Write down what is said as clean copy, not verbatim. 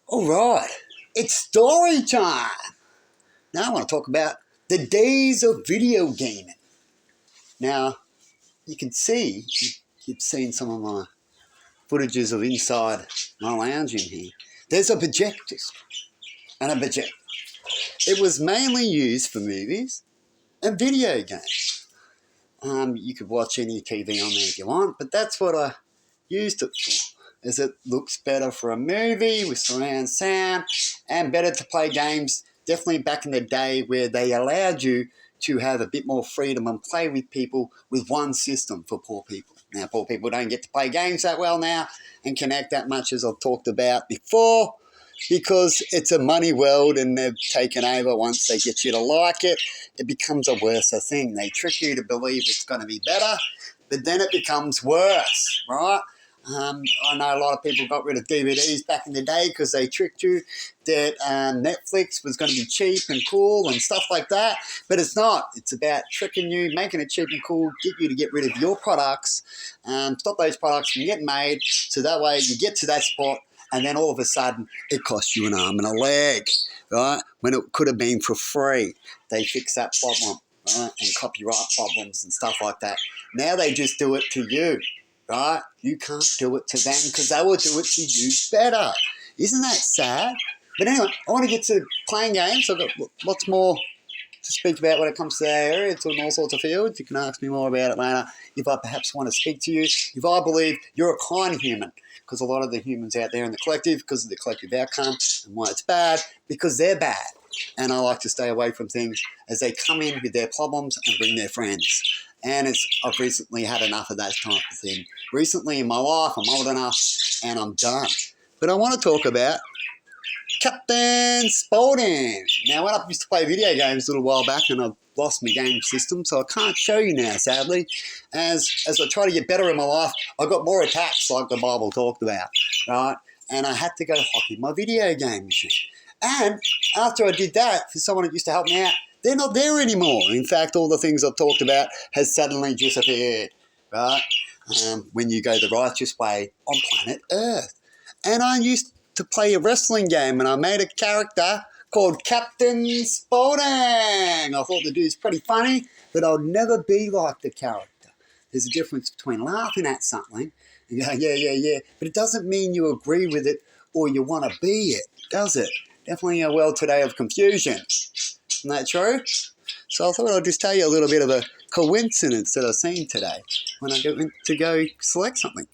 All right, it's story time. Now I want to talk about the days of video gaming. Now, you can see, you've seen some of my footages of inside my lounge in here. There's a projector and a projector. It was mainly used for movies and video games. You could watch any TV on there if you want, but that's what I used it for. As it looks better for a movie with surround sound and better to play games. Definitely back in the day where they allowed you to have a bit more freedom and play with people with one system for poor people. Now, poor people don't get to play games that well now and connect that much as I've talked about before because it's a money world and they've taken over. Once they get you to like it, it becomes a worse thing. They trick you to believe it's going to be better, but then it becomes worse, right? I know a lot of people got rid of DVDs back in the day because they tricked you that Netflix was going to be cheap and cool and stuff like that. But it's not. It's about tricking you, making it cheap and cool, get you to get rid of your products, stop those products from getting made so that way you get to that spot and then all of a sudden it costs you an arm and a leg, right? When it could have been for free. They fix that problem, right? And copyright problems and stuff like that. Now they just do it to you. Right? You can't do it to them because they will do it to you better. Isn't that sad? But anyway, I want to get to playing games. I've got lots more to speak about when it comes to that area. It's in all sorts of fields. You can ask me more about it later if I perhaps want to speak to you. If I believe you're a kind human, because a lot of the humans out there in the collective, because of the collective outcome and why it's bad, because they're bad. And I like to stay away from things as they come in with their problems and bring their friends. And I've recently had enough of that type of thing. Recently in my life, I'm old enough and I'm done. But I want to talk about Captain Spaulding. Now, when I used to play video games a little while back and I've lost my game system, so I can't show you now, sadly. As I try to get better in my life, I got more attacks like the Bible talked about, right? And I had to go hockey my video game machine. And after I did that, for someone that used to help me out, they're not there anymore. In fact, all the things I've talked about has suddenly disappeared, right? When you go the righteous way on planet Earth. And I used to play a wrestling game and I made a character called Captain Spaulding. I thought the dude's pretty funny, but I'll never be like the character. There's a difference between laughing at something and going, yeah, but it doesn't mean you agree with it or you want to be it, does it? Definitely a world today of confusion. Isn't that true? So I thought I'd just tell you a little bit of a coincidence that I've seen today when I went to go select something.